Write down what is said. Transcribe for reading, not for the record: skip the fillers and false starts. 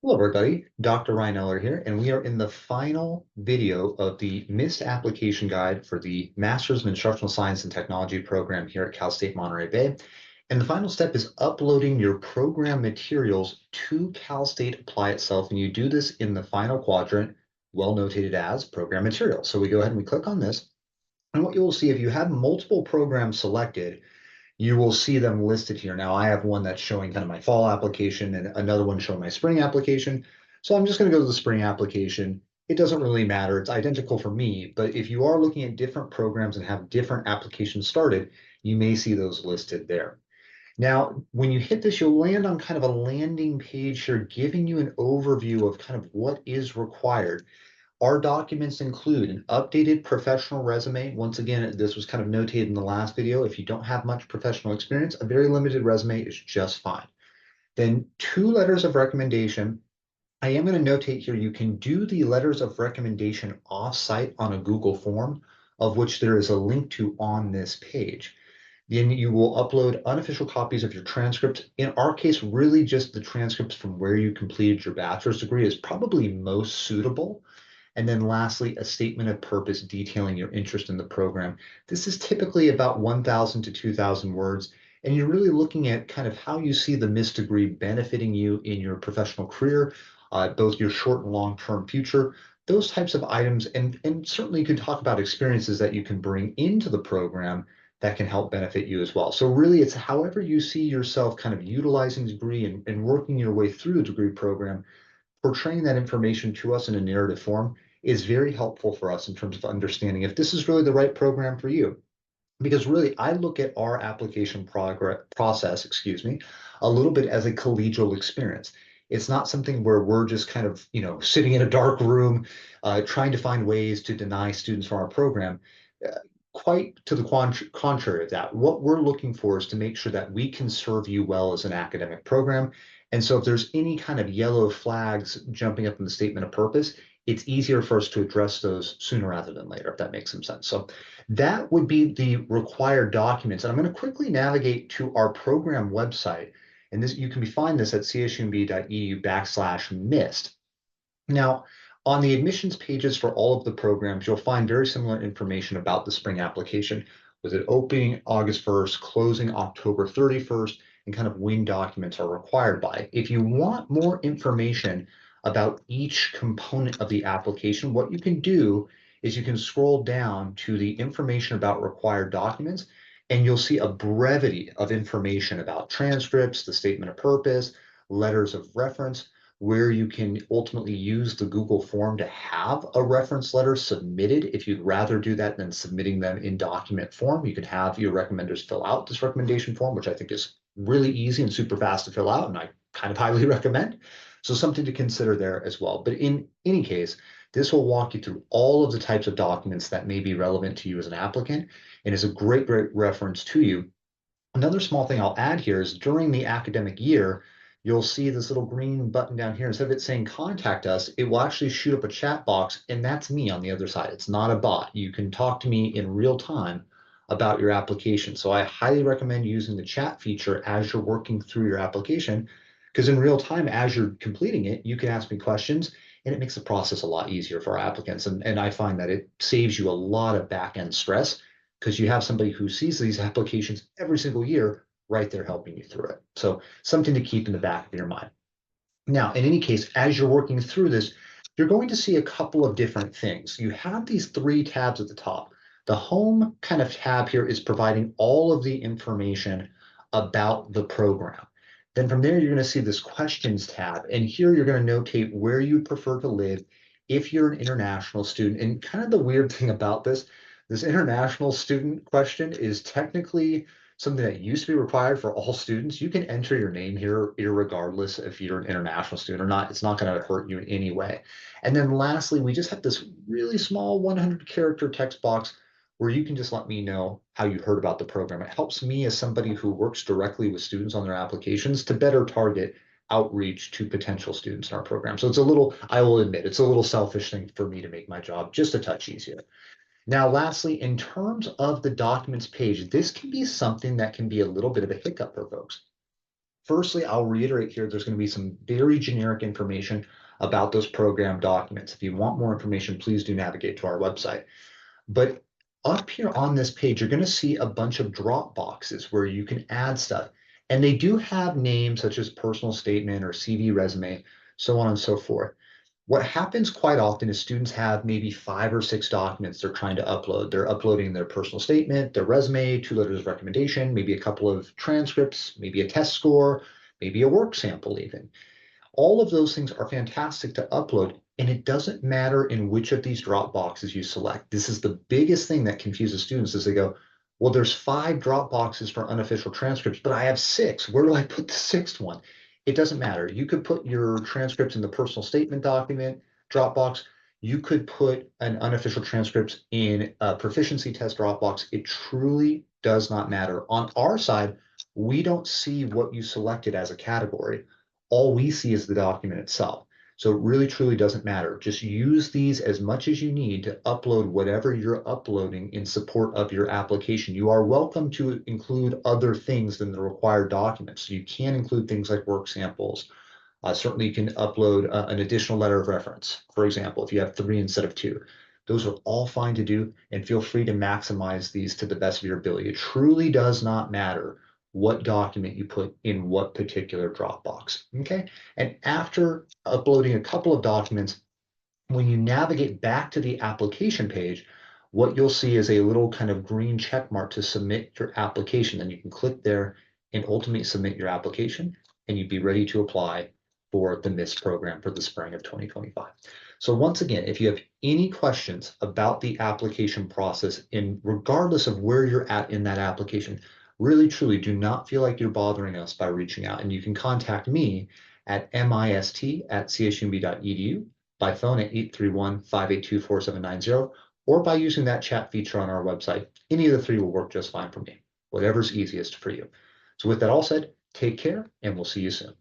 Hello, everybody. Dr. Ryan Eller here, and we are in the final video of the MIST application guide for the Masters of Instructional Science and Technology program here at Cal State Monterey Bay. And the final step is uploading your program materials to Cal State Apply itself, and you do this in the final quadrant, well notated as program materials. So we go ahead and we click on this, and what you will see if you have multiple programs selected, you will see them listed here. Now I have one that's showing kind of my fall application and another one showing my spring application. So I'm just going to go to the spring application. It doesn't really matter. It's identical for me, but if you are looking at different programs and have different applications started, you may see those listed there. Now, when you hit this, you'll land on kind of a landing page here, giving you an overview of kind of what is required. Our documents include an updated professional resume. Once again, this was kind of notated in the last video. If you don't have much professional experience, a very limited resume is just fine. Then 2 letters of recommendation. I am going to notate here, you can do the letters of recommendation off-site on a Google form, of which there is a link to on this page. Then you will upload unofficial copies of your transcripts. In our case, really just the transcripts from where you completed your bachelor's degree is probably most suitable. And then lastly, a statement of purpose detailing your interest in the program. This is typically about 1,000 to 2,000 words, and you're really looking at kind of how you see the MIS degree benefiting you in your professional career, both your short and long-term future, those types of items, and certainly you could talk about experiences that you can bring into the program that can help benefit you as well. So really, it's however you see yourself kind of utilizing the degree and working your way through the degree program, portraying that information to us in a narrative form is very helpful for us in terms of understanding if this is really the right program for you. Because really, I look at our application process, a little bit as a collegial experience. It's not something where we're just kind of, sitting in a dark room, trying to find ways to deny students from our program. Uh, Quite to the contrary of that, what we're looking for is to make sure that we can serve you well as an academic program. And so if there's any kind of yellow flags jumping up in the statement of purpose, it's easier for us to address those sooner rather than later, if that makes some sense. So that would be the required documents. And I'm going to quickly navigate to our program website. And this you can find this at csumb.edu/MIST. Now, on the admissions pages for all of the programs, you'll find very similar information about the spring application, with it opening August 1st, closing October 31st, and kind of when documents are required by. If you want more information about each component of the application, what you can do is you can scroll down to the information about required documents, and you'll see a brevity of information about transcripts, the statement of purpose, letters of reference, where you can ultimately use the Google form to have a reference letter submitted. If you'd rather do that than submitting them in document form, you can have your recommenders fill out this recommendation form, which I think is really easy and super fast to fill out, and I kind of highly recommend. So something to consider there as well. But in any case, this will walk you through all of the types of documents that may be relevant to you as an applicant, and is a great reference to you. Another small thing I'll add here is during the academic year, you'll see this little green button down here. Instead of it saying contact us, it will actually shoot up a chat box, and that's me on the other side. It's not a bot. You can talk to me in real time about your application. So I highly recommend using the chat feature as you're working through your application, because in real time, as you're completing it, you can ask me questions, and it makes the process a lot easier for our applicants. And I find that it saves you a lot of back end stress because you have somebody who sees these applications every single year right there helping you through it. So something to keep in the back of your mind. Now, in any case, as you're working through this, you're going to see a couple of different things. You have these 3 tabs at the top. The home kind of tab here is providing all of the information about the program. Then from there, you're going to see this questions tab. And here you're going to notate where you prefer to live if you're an international student. And kind of the weird thing about this international student question is technically something that used to be required for all students. You can enter your name here, regardless if you're an international student or not. It's not going to hurt you in any way. And then lastly, we just have this really small 100-character text box where you can just let me know how you heard about the program. It helps me as somebody who works directly with students on their applications to better target outreach to potential students in our program. So it's a little, I will admit, it's a little selfish thing for me to make my job just a touch easier. Now, lastly, in terms of the documents page, this can be something that can be a little bit of a hiccup for folks. Firstly, I'll reiterate here, there's going to be some very generic information about those program documents. If you want more information, please do navigate to our website. But up here on this page, you're going to see a bunch of drop boxes where you can add stuff. And they do have names such as personal statement or CV resume, so on and so forth. What happens quite often is students have maybe 5 or 6 documents they're trying to upload. They're uploading their personal statement, their resume, 2 letters of recommendation, maybe a couple of transcripts, maybe a test score, maybe a work sample even. All of those things are fantastic to upload, and it doesn't matter in which of these drop boxes you select. This is the biggest thing that confuses students is they go, well, there's 5 drop boxes for unofficial transcripts, but I have 6. Where do I put the 6th one? It doesn't matter. You could put your transcripts in the personal statement document Dropbox. You could put an unofficial transcripts in a proficiency test Dropbox. It truly does not matter. On our side, we don't see what you selected as a category. All we see is the document itself. So it really truly doesn't matter. Just use these as much as you need to upload whatever you're uploading in support of your application. You are welcome to include other things than the required documents. So you can include things like work samples. Certainly you can upload an additional letter of reference, for example, if you have 3 instead of 2. Those are all fine to do, and feel free to maximize these to the best of your ability. It truly does not matter what document you put in what particular Dropbox, okay? And after uploading a couple of documents, when you navigate back to the application page, what you'll see is a little kind of green check mark to submit your application. Then you can click there and ultimately submit your application, and you'd be ready to apply for the MIST program for the spring of 2025. So once again, if you have any questions about the application process, and regardless of where you're at in that application, really truly do not feel like you're bothering us by reaching out. And you can contact me at mist@chumb.edu, by phone at 831-582-4790, or by using that chat feature on our website. Any of the 3 will work just fine for me, whatever's easiest for you. So with that all said, take care, and we'll see you soon.